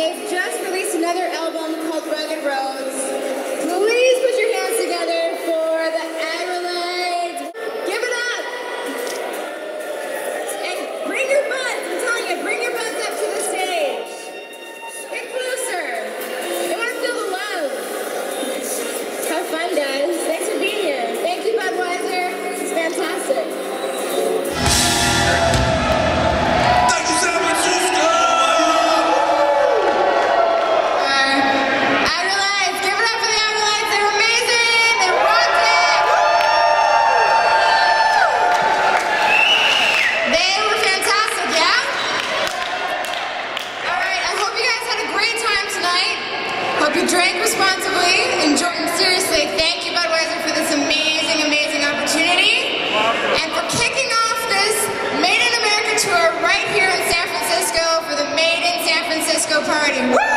they've just released another album called Rugged Roads. Please put your hands together for the Adelaide. Give it up! And bring your butts, I'm telling you, bring your butts up to the stage. Get closer. They want to feel the love. Have fun, guys. Thanks for being here. Thank you, Budweiser. This is fantastic. Hope you drank responsibly, enjoy, and seriously, thank you, Budweiser, for this amazing, amazing opportunity, and for kicking off this Made in America tour right here in San Francisco for the Made in San Francisco party. Woo!